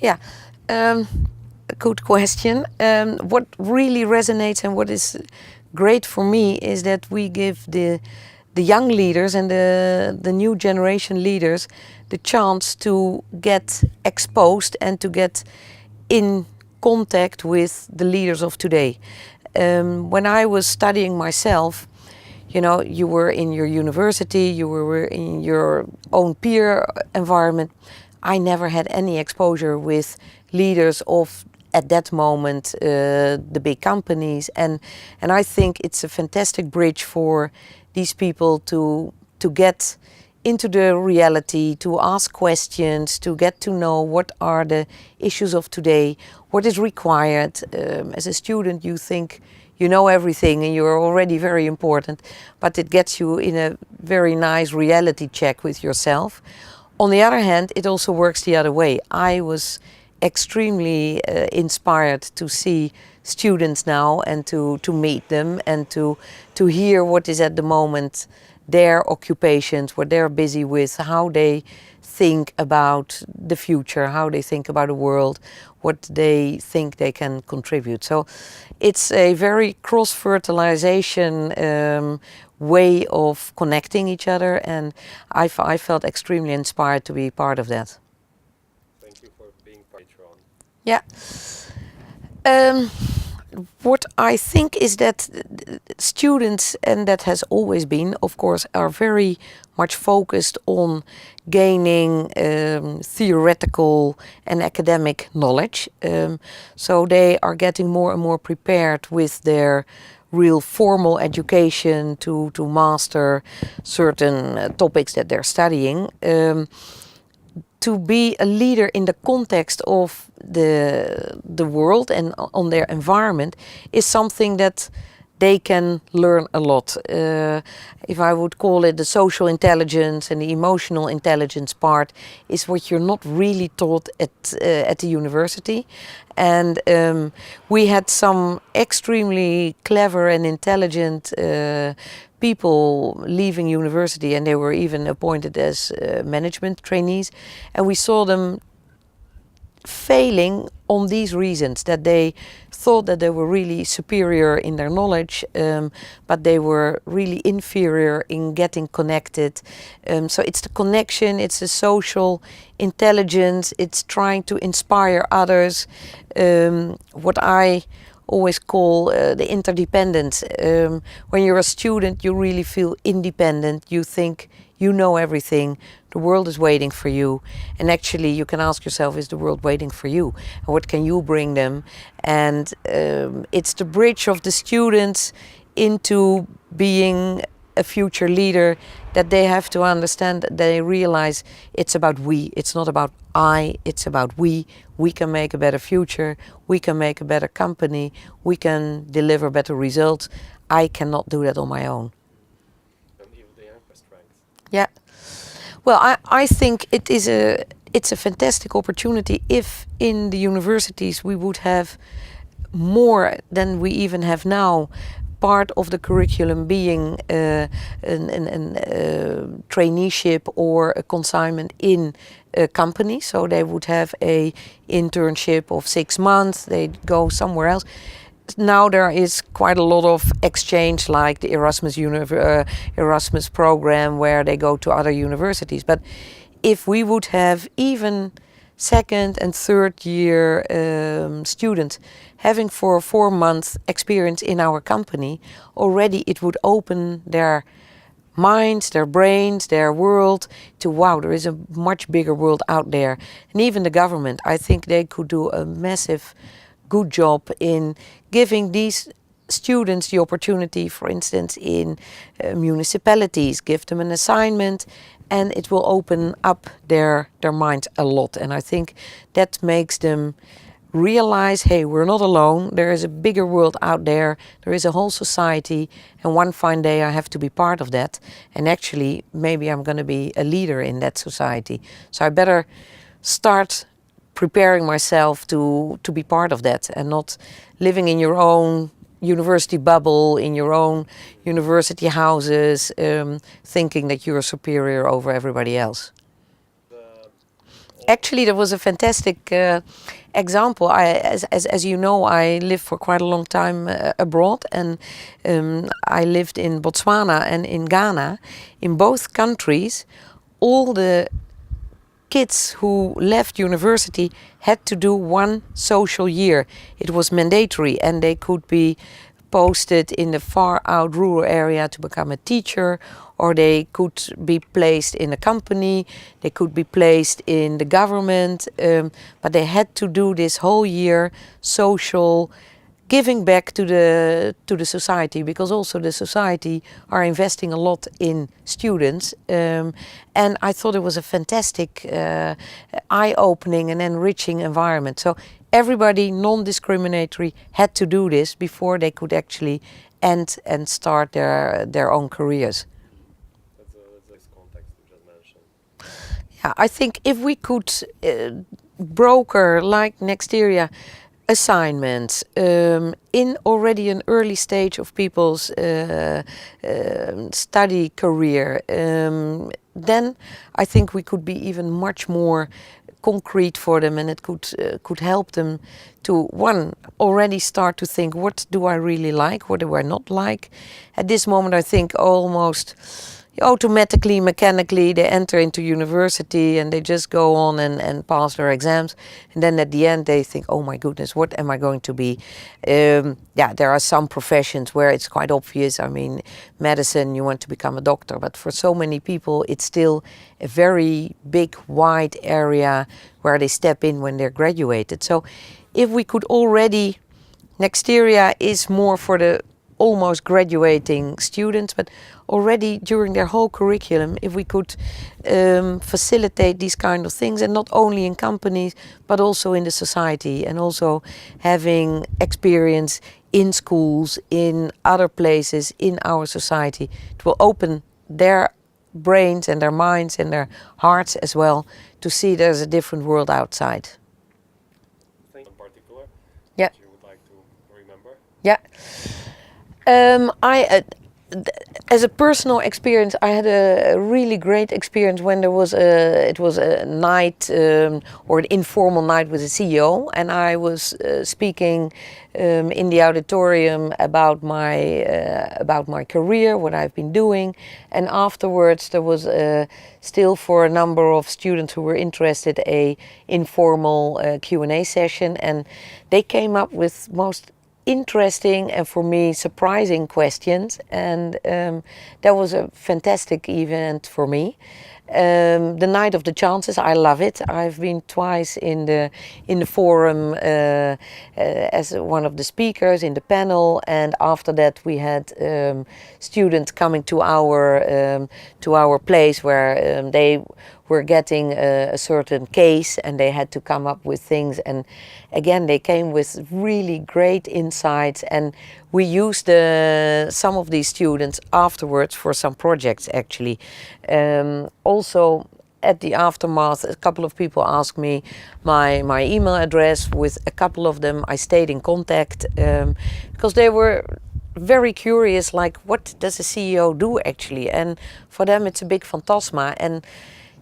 Yeah, um, a good question. What really resonates and what is great for me is that we give the young leaders and the new generation leaders the chance to get exposed and to get in contact with the leaders of today. When I was studying myself, you know, you were in your university, you were in your own peer environment. I never had any exposure with leaders of at that moment the big companies, and I think it's a fantastic bridge for these people to get into the reality, to ask questions, to get to know what are the issues of today, what is required. As a student, you think you know everything and you're already very important, but it gets you in a very nice reality check with yourself. On the other hand, it also works the other way. I was extremely inspired to see students now and to meet them and to hear what is at the moment their occupations, what they're busy with, how they think about the future, how they think about the world, what they think they can contribute. So it's a very cross-fertilization way of connecting each other, and I felt extremely inspired to be part of that. Thank you for being patron. Yeah. Um, what I think is that students, and that has always been, of course, are very much focused on gaining theoretical and academic knowledge. So they are getting more and more prepared with their real formal education to master certain topics that they're studying. To be a leader in the context of the world and on their environment is something that they can learn a lot. If I would call it the social intelligence and the emotional intelligence part, is what you're not really taught at the university. And we had some extremely clever and intelligent people leaving university, and they were even appointed as management trainees, and we saw them failing on these reasons, that they thought that they were really superior in their knowledge, but they were really inferior in getting connected. So it's the connection, it's the social intelligence, it's trying to inspire others. What I always call the interdependence. When you're a student, you really feel independent. You think you know everything. The world is waiting for you. And actually, you can ask yourself, is the world waiting for you? And what can you bring them? And it's the bridge of the students into being a future leader, that they have to understand, that they realize it's about we. It's not about I, it's about we. We can make a better future. We can make a better company. We can deliver better results. I cannot do that on my own. And if the young strengths. Yeah. Well, I think it's a fantastic opportunity if in the universities we would have more than we even have now, part of the curriculum being an traineeship or a consignment in a company. So they would have a internship of 6 months, they'd go somewhere else. Now there is quite a lot of exchange, like the Erasmus program, where they go to other universities. But if we would have even second and third year students having for a 4-month experience in our company, already it would open their minds, their brains, their world to, wow, there is a much bigger world out there. And even the government, I think they could do a massive good job in giving these students the opportunity, for instance, in municipalities, give them an assignment, and it will open up their minds a lot. And I think that makes them realize, hey, we're not alone. There is a bigger world out there. There is a whole society, and one fine day I have to be part of that. And actually, maybe I'm going to be a leader in that society. So I better start preparing myself to be part of that, and not living in your own university bubble, in your own university houses, thinking that you're superior over everybody else. The Actually, there was a fantastic example. As you know, I lived for quite a long time abroad, and I lived in Botswana and in Ghana. In both countries, all the kids who left university had to do one social year. It was mandatory, and they could be posted in the far out rural area to become a teacher, or they could be placed in a company, they could be placed in the government, but they had to do this whole year social giving back to the society, because also the society are investing a lot in students, and I thought it was a fantastic eye-opening and enriching environment. So everybody, non-discriminatory, had to do this before they could actually end and start their own careers. That's a nice context you just mentioned. Yeah, I think if we could broker, like Nexteria, assignments in already an early stage of people's study career, then I think we could be even much more concrete for them, and it could help them to, one, already start to think, what do I really like, what do I not like. At this moment, I think almost automatically, mechanically, they enter into university and they just go on and pass their exams. And then at the end, they think, oh my goodness, what am I going to be? Yeah, there are some professions where it's quite obvious. I mean, medicine, you want to become a doctor. But for so many people, it's still a very big, wide area where they step in when they're graduated. So if we could already, Nexteria is more for the almost graduating students, but already during their whole curriculum, if we could facilitate these kind of things, and not only in companies but also in the society, and also having experience in schools, in other places in our society, it will open their brains and their minds and their hearts as well to see there's a different world outside. Thank you in particular Yeah. that you would like to remember. Yeah. As a personal experience, I had a really great experience when there was a night or an informal night with the CEO, and I was speaking in the auditorium about my career, what I've been doing, and afterwards there was still, for a number of students who were interested, a informal Q&A session, and they came up with most interesting and, for me, surprising questions, and that was a fantastic event for me. The Night of the Chances, I love it. I've been twice in the forum as one of the speakers in the panel, and after that we had students coming to our place where they were getting a certain case, and they had to come up with things, and again they came with really great insights, and we used some of these students afterwards for some projects actually. Also, at the aftermath, a couple of people asked me my email address. With a couple of them I stayed in contact because they were very curious, like, what does a CEO do actually? And for them it's a big phantasma, and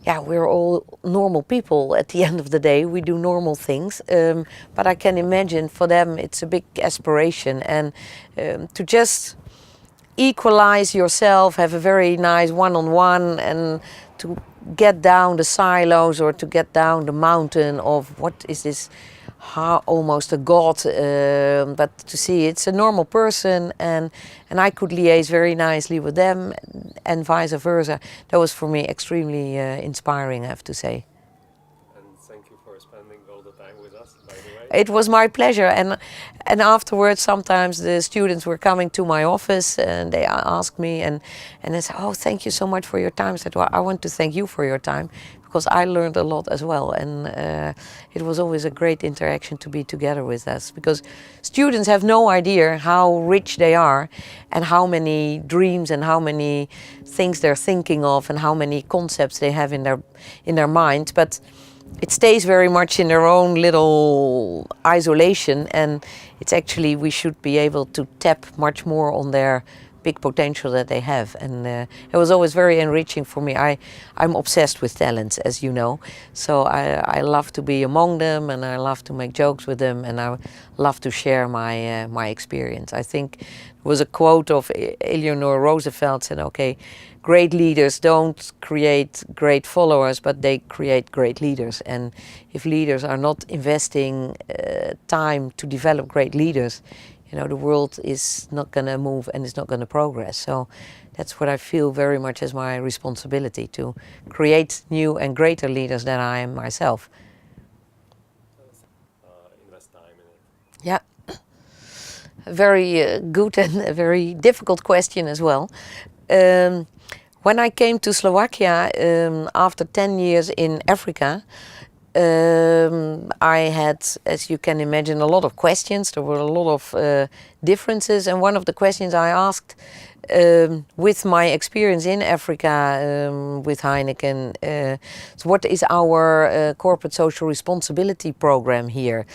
yeah, we're all normal people at the end of the day. We do normal things, but I can imagine for them it's a big aspiration, and to just equalize yourself, have a very nice one-on-one, and to get down the silos or to get down the mountain of what is this, almost a god, but to see it's a normal person, and I could liaise very nicely with them, and vice versa. That was for me extremely inspiring, I have to say. And thank you for spending all the time with us, by the way. It was my pleasure, and afterwards sometimes the students were coming to my office and they asked me, and they said, oh, thank you so much for your time. I said, well, I want to thank you for your time, because I learned a lot as well, and it was always a great interaction to be together with us, because students have no idea how rich they are and how many dreams and how many things they're thinking of and how many concepts they have in their mind, but it stays very much in their own little isolation, and it's actually, we should be able to tap much more on their big potential that they have. And it was always very enriching for me. I'm obsessed with talents, as you know. So I love to be among them, and I love to make jokes with them, and I love to share my experience. I think there was a quote of Eleanor Roosevelt said, okay, great leaders don't create great followers, but they create great leaders. And if leaders are not investing time to develop great leaders, you know, the world is not going to move and it's not going to progress. So that's what I feel very much as my responsibility, to create new and greater leaders than I am myself. Invest time in it. Yeah. A very good and a very difficult question as well. When I came to Slovakia after 10 years in Africa, I had, as you can imagine, a lot of questions. There were a lot of differences, and one of the questions I asked with my experience in Africa with Heineken, so what is our corporate social responsibility program here?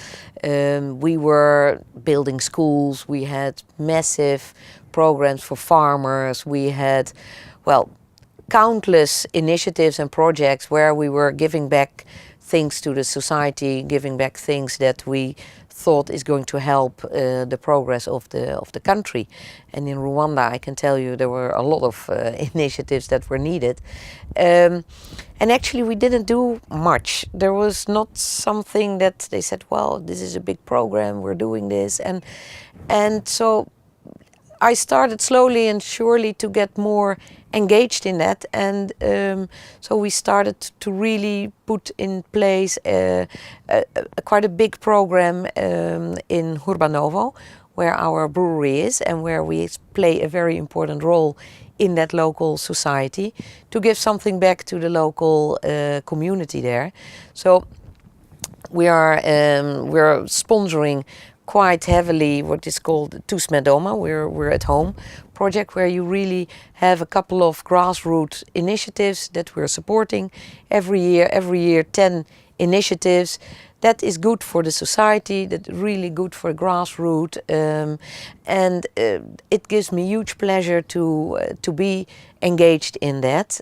We were building schools, we had massive programs for farmers, we had, well, countless initiatives and projects where we were giving back things to the society, giving back things that we thought is going to help the progress of the country. And in Rwanda, I can tell you there were a lot of initiatives that were needed. And actually we didn't do much. There was not something that they said, well, this is a big program, we're doing this. And so I started slowly and surely to get more engaged in that, and so we started to really put in place quite a big program in Urbanovo, where our brewery is and where we play a very important role in that local society to give something back to the local community there. So we're sponsoring quite heavily what is called Tu Smedoma, we're at home project, where you really have a couple of grassroots initiatives that we're supporting every year 10 initiatives. That is good for the society, that's really good for grassroots, and it gives me huge pleasure to be engaged in that.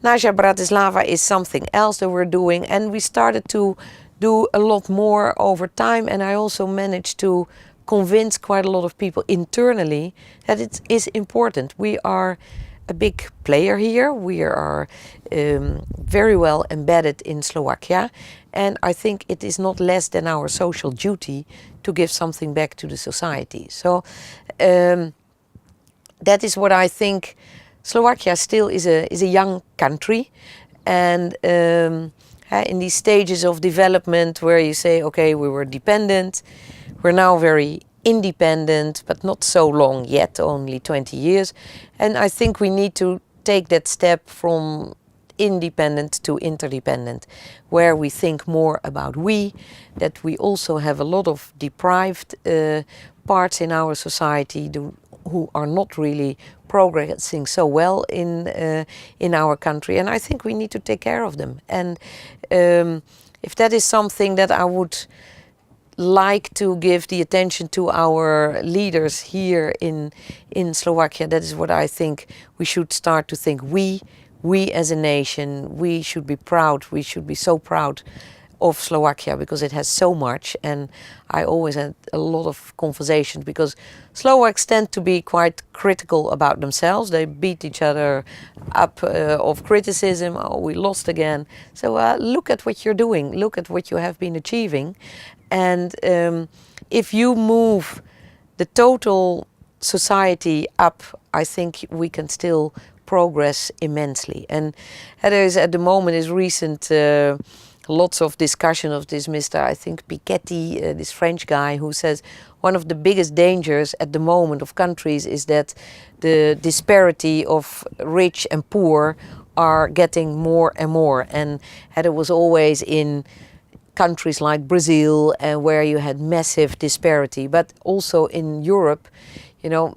Naja Bratislava is something else that we're doing, and we started to do a lot more over time, and I also managed to convince quite a lot of people internally that it is important. We are a big player here. We are very well embedded in Slovakia, and I think it is not less than our social duty to give something back to the society. So that is what I think. Slovakia still is a young country, and in these stages of development where you say, okay, we were dependent, we're now very independent, but not so long yet, only 20 years. And I think we need to take that step from independent to interdependent, where we think more about we, that we also have a lot of deprived parts in our society who are not really progressing so well in our country, and I think we need to take care of them. And if that is something that I would like to give the attention to our leaders here in Slovakia, that is what I think we should start to think. We as a nation, we should be proud. We should be so proud of Slovakia because it has so much, and I always had a lot of conversations because Slovaks tend to be quite critical about themselves. They beat each other up of criticism. Oh, we lost again. So look at what you're doing. Look at what you have been achieving. And if you move the total society up, I think we can still progress immensely. And there is at the moment is recent lots of discussion of this Mr. I think Piketty, this French guy, who says one of the biggest dangers at the moment of countries is that the disparity of rich and poor are getting more and more. And it was always in countries like Brazil and where you had massive disparity, but also in Europe, you know,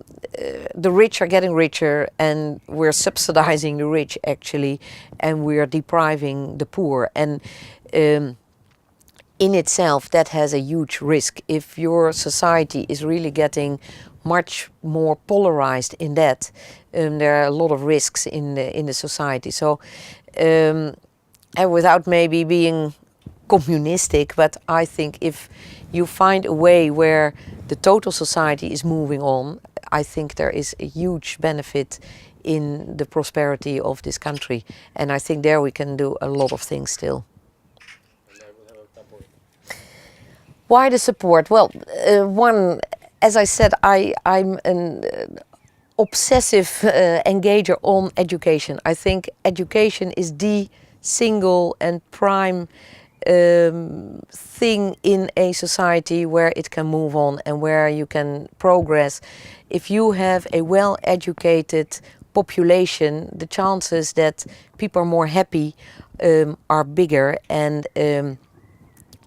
the rich are getting richer and we're subsidizing the rich actually, and we're depriving the poor. And in itself, that has a huge risk. If your society is really getting much more polarized in that. There are a lot of risks in the society. So, and without maybe being communistic, but I think if you find a way where the total society is moving on, I think there is a huge benefit in the prosperity of this country. And I think there we can do a lot of things still. And I will have a support. Why the support? Well, one, as I said, I'm an obsessive engager on education. I think education is the single and prime thing in a society where it can move on and where you can progress. If you have a well-educated population, the chances that people are more happy are bigger, and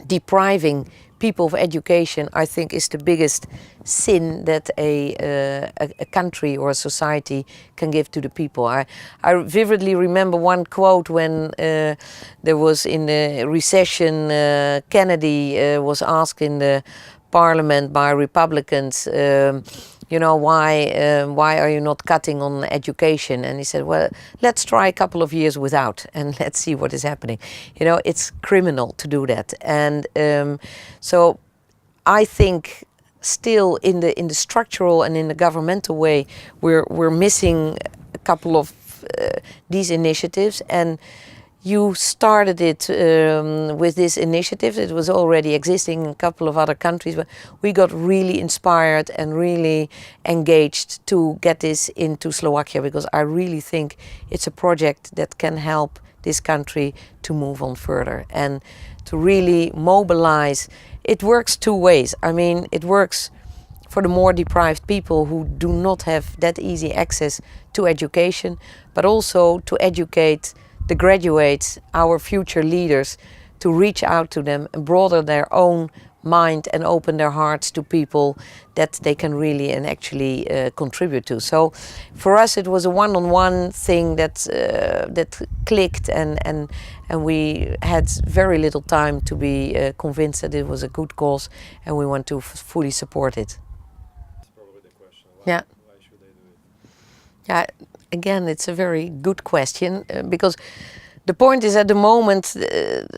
depriving people of education, I think, is the biggest sin that a country or a society can give to the people. I vividly remember one quote when there was in the recession, Kennedy was asked in the parliament by Republicans, why are you not cutting on education? And he said, well, let's try a couple of years without and let's see what is happening. It's criminal to do that. And so I think still in the structural and in the governmental way, we're missing a couple of these initiatives. And you started it with this initiative. It was already existing in a couple of other countries, but we got really inspired and really engaged to get this into Slovakia, because I really think it's a project that can help this country to move on further and to really mobilize. It works two ways. I mean, it works for the more deprived people who do not have that easy access to education, but also to educate the graduates, our future leaders, to reach out to them and broaden their own mind and open their hearts to people that they can really and actually contribute to. So for us it was a one-on-one thing that clicked, and we had very little time to be convinced that it was a good cause, and we want to fully support it. That's probably the question. Yeah. Why should they do it? Yeah, again, it's a very good question, because the point is, at the moment,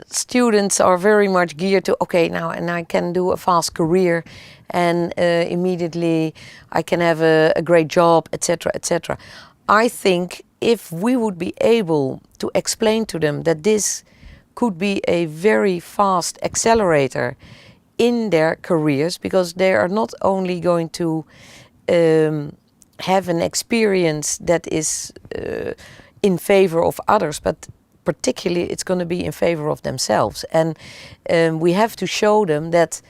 students are very much geared to, okay, now and I can do a fast career, and immediately I can have a great job, etc., etc. I think if we would be able to explain to them that this could be a very fast accelerator in their careers, because they are not only going to have an experience that is in favor of others, but particularly it's going to be in favor of themselves. And we have to show them that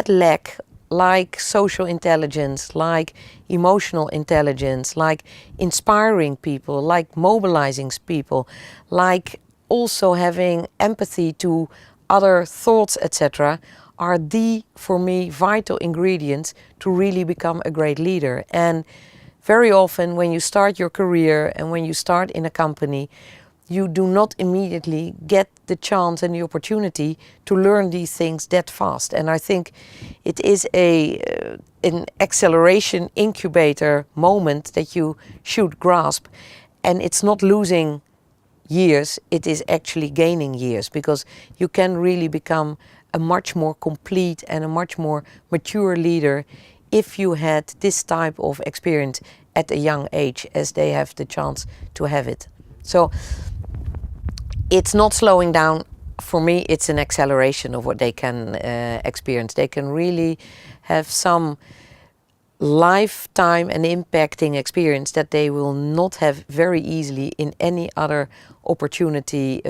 lack, like social intelligence, like emotional intelligence, like inspiring people, like mobilizing people, like also having empathy to other thoughts, etc., are the, for me, vital ingredients to really become a great leader. And very often when you start your career and when you start in a company, you do not immediately get the chance and the opportunity to learn these things that fast. And I think it is an acceleration incubator moment that you should grasp. And it's not losing years, it is actually gaining years, because you can really become a much more complete and a much more mature leader if you had this type of experience at a young age, as they have the chance to have it. So it's not slowing down. For me, it's an acceleration of what they can experience. They can really have some lifetime and impacting experience that they will not have very easily in any other opportunity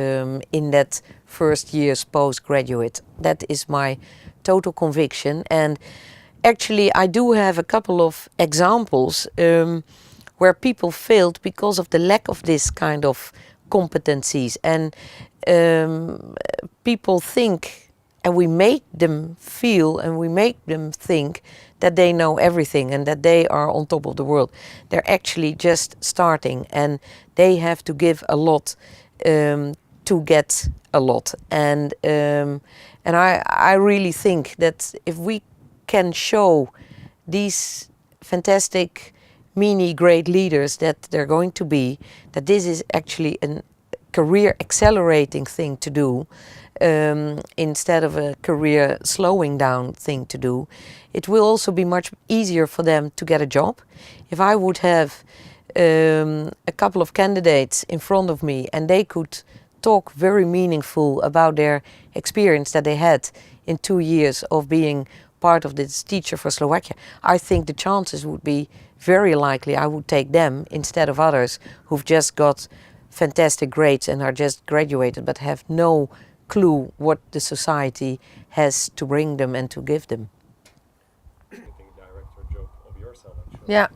in that first year's postgraduate. That is my total conviction. And actually, I do have a couple of examples where people failed because of the lack of this kind of competencies. And people think, and we make them feel and we make them think that they know everything and that they are on top of the world. They're actually just starting, and they have to give a lot to get a lot. And I really think that if we can show these fantastic mini great leaders that they're going to be, that this is actually a career accelerating thing to do, instead of a career slowing down thing to do. It will also be much easier for them to get a job. If I would have a couple of candidates in front of me and they could talk very meaningful about their experience that they had in 2 years of being part of this Teacher for Slovakia, I think the chances would be very likely I would take them instead of others who've just got fantastic grades and are just graduated but have no clue what the society has to bring them and to give them. Marketing director job of yourself, actually. Yeah.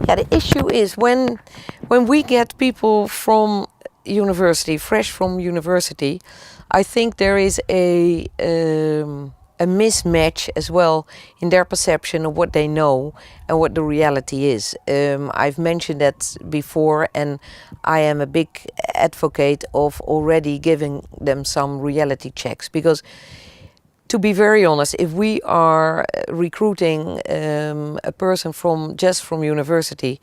Yeah, the issue is when we get people from university, fresh from university, I think there is a mismatch as well in their perception of what they know and what the reality is. I've mentioned that before, and I am a big advocate of already giving them some reality checks, because to be very honest, if we are recruiting a person from university,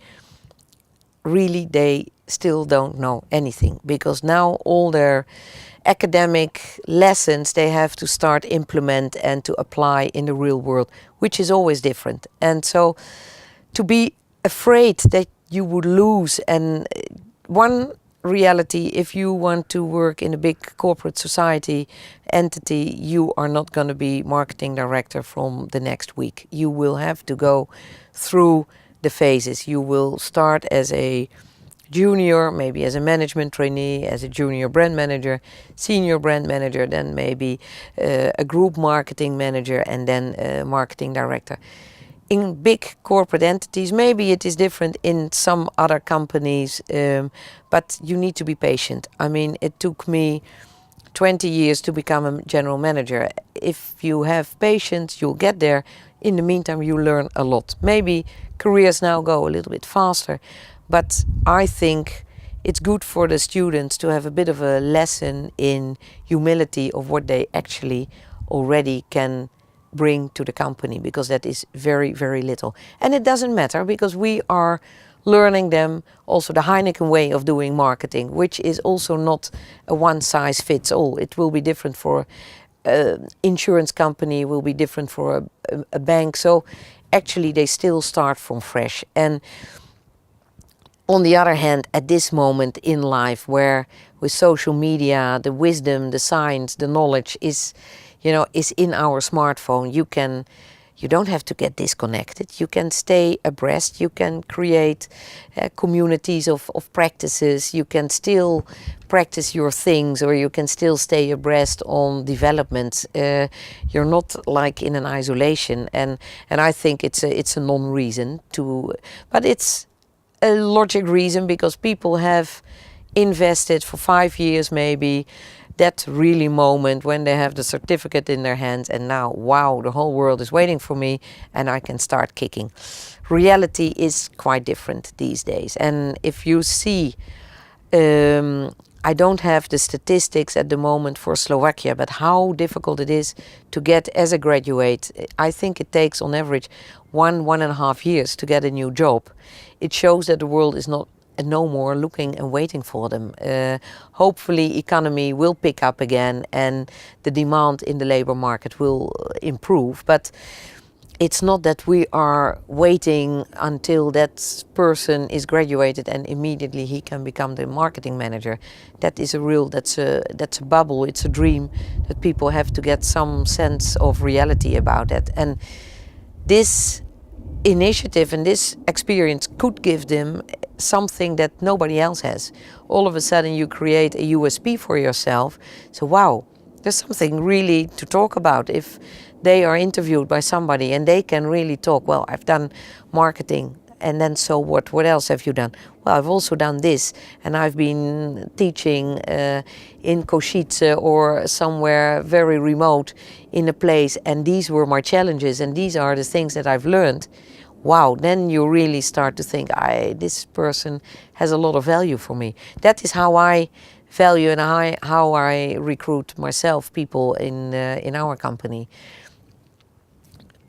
really they still don't know anything, because now all their academic lessons they have to start implement and to apply in the real world, which is always different. And so to be afraid that you would lose, and one reality, if you want to work in a big corporate society entity, you are not going to be marketing director from the next week. You will have to go through the phases. You will start as a junior, maybe as a management trainee, as a junior brand manager, senior brand manager, then maybe a group marketing manager, and then a marketing director. In big corporate entities, maybe it is different in some other companies, but you need to be patient. I mean, it took me 20 years to become a general manager. If you have patience, you'll get there. In the meantime, you learn a lot. Maybe careers now go a little bit faster, but I think it's good for the students to have a bit of a lesson in humility of what they actually already can bring to the company, because that is very, very little. And it doesn't matter, because we are learning them also the Heineken way of doing marketing, which is also not a one size fits all. It will be different for an insurance company, will be different for a bank. So actually they still start from fresh. And on the other hand, at this moment in life, where with social media, the wisdom, the science, the knowledge is in our smartphone, you don't have to get disconnected. You can stay abreast. You can create communities of practices. You can still practice your things, or you can still stay abreast on developments. You're not like in an isolation, and I think it's a non-reason to, but it's a logic reason, because people have invested for 5 years maybe that really moment when they have the certificate in their hands, and now, wow, the whole world is waiting for me and I can start kicking. Reality is quite different these days. And if you see, I don't have the statistics at the moment for Slovakia, but how difficult it is to get as a graduate. I think it takes on average 1.5 years to get a new job. It shows that the world is no more looking and waiting for them. Hopefully economy will pick up again and the demand in the labor market will improve, but it's not that we are waiting until that person is graduated and immediately he can become the marketing manager. That is that's a bubble, it's a dream that people have to get some sense of reality about that. And this initiative and this experience could give them something that nobody else has. All of a sudden you create a USP for yourself. So wow, there's something really to talk about. If they are interviewed by somebody and they can really talk, well, I've done marketing, and then so what? What else have you done? Well, I've also done this, and I've been teaching in Košice or somewhere very remote in a place, and these were my challenges, and these are the things that I've learned. Wow, then you really start to think, this person has a lot of value for me. That is how I value and how I recruit myself, people in our company.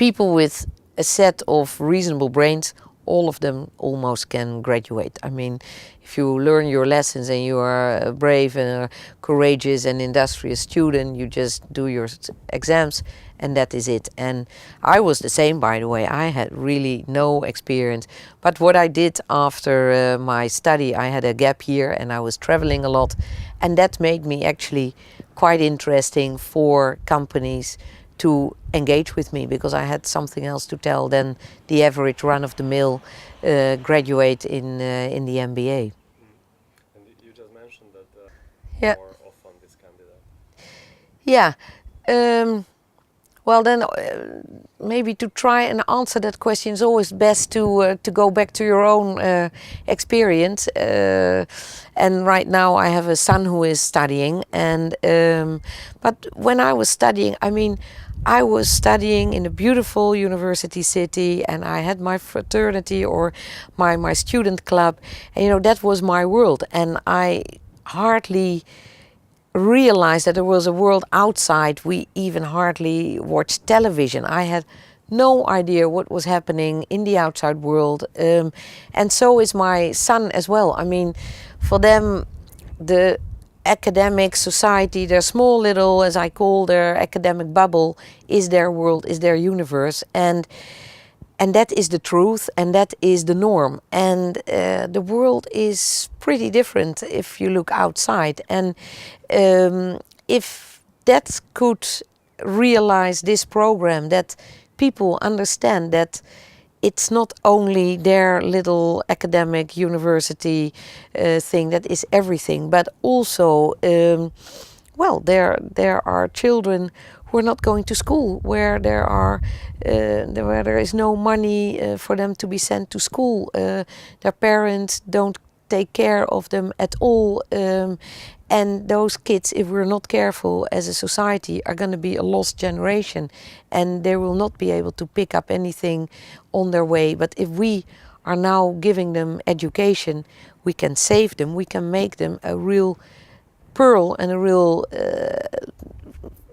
people with a set of reasonable brains, all of them almost can graduate. I mean, if you learn your lessons and you are a brave and a courageous and industrious student, you just do your exams and that is it. And I was the same, by the way. I had really no experience. But what I did after my study, I had a gap year and I was traveling a lot. And that made me actually quite interesting for companies to engage with me, because I had something else to tell than the average run-of-the-mill graduate in the MBA. And you just mentioned that Yeah. more often this candidate. Yeah. Well, then maybe to try and answer that question is always best to go back to your own experience. And right now I have a son who is studying, and but when I was studying, I mean, I was studying in a beautiful university city, and I had my fraternity or my student club, and you know, that was my world, and I hardly realized that there was a world outside. We even hardly watched television. I had no idea what was happening in the outside world, and so is my son as well. I mean, for them, the academic society, their small little, as I call their academic bubble, is their world, is their universe, and that is the truth, and that is the norm. And the world is pretty different if you look outside. And if that could realize this program, that people understand that it's not only their little academic university thing that is everything, but also, well, there are children who are not going to school, where there is no money for them to be sent to school. Their parents don't take care of them at all. And those kids, if we're not careful as a society, are going to be a lost generation, and they will not be able to pick up anything on their way. But if we are now giving them education, we can save them, we can make them a real pearl and a real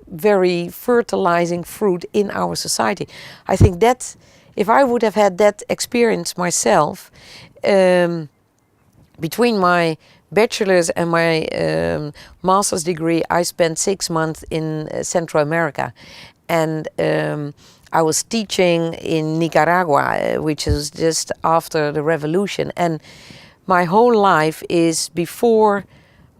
very fertilizing fruit in our society. I think that if I would have had that experience myself, between my bachelor's and my master's degree, I spent 6 months in Central America, and I was teaching in Nicaragua, which is just after the revolution. And my whole life is before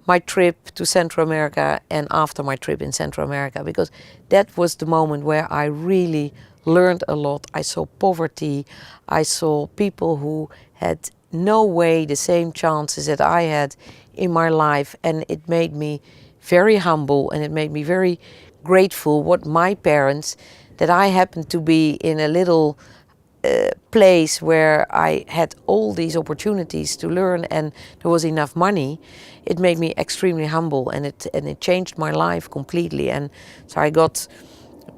my trip to Central America and after my trip in Central America, because that was the moment where I really learned a lot. I saw poverty, I saw people who had no way the same chances that I had in my life, and it made me very humble, and it made me very grateful what my parents, that I happened to be in a little place where I had all these opportunities to learn and there was enough money. It made me extremely humble, and it changed my life completely. And so I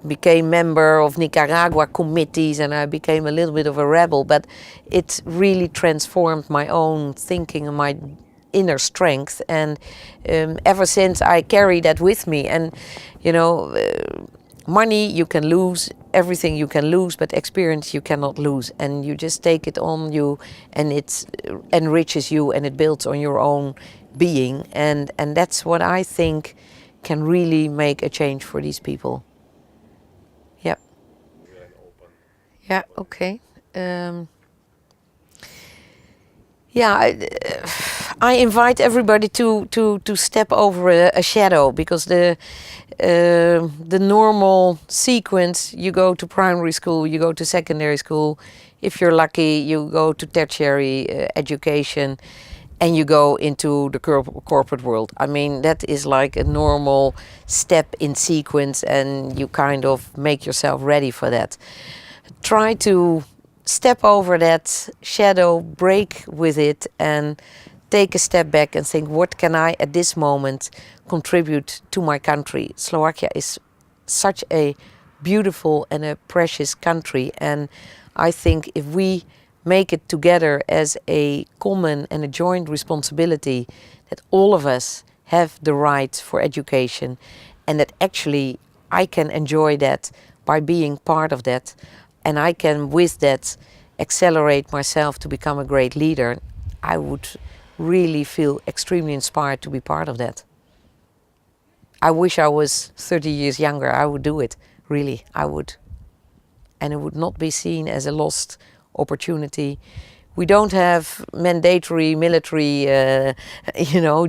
became member of Nicaragua committees, and I became a little bit of a rebel, but it really transformed my own thinking and my inner strength. And ever since, I carry that with me. And you know, money you can lose, everything you can lose, but experience you cannot lose. And you just take it on you, and it enriches you, and it builds on your own being. And that's what I think can really make a change for these people. Yep. Really open. Yeah, okay. Yeah, I invite everybody to step over a shadow, because the normal sequence, you go to primary school, you go to secondary school, if you're lucky you go to tertiary education, and you go into the corporate world. I mean, that is like a normal step in sequence, and you kind of make yourself ready for that. Try to step over that shadow, break with it, and take a step back and think, what can I at this moment contribute to my country? Slovakia is such a beautiful and a precious country, and I think if we make it together as a common and a joint responsibility, that all of us have the right for education, and that actually I can enjoy that by being part of that, and I can with that accelerate myself to become a great leader, I would really feel extremely inspired to be part of that. I wish I was 30 years younger. I would do it, really, I would. And it would not be seen as a lost opportunity. We don't have mandatory military,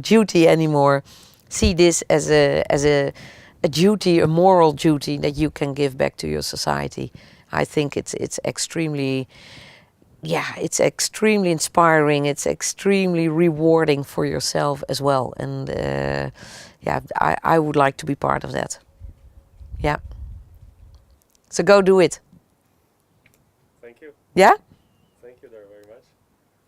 duty anymore. See this as a duty, a moral duty that you can give back to your society. I think it's extremely, it's extremely inspiring. It's extremely rewarding for yourself as well. And I would like to be part of that. Yeah. So go do it. Thank you. Yeah?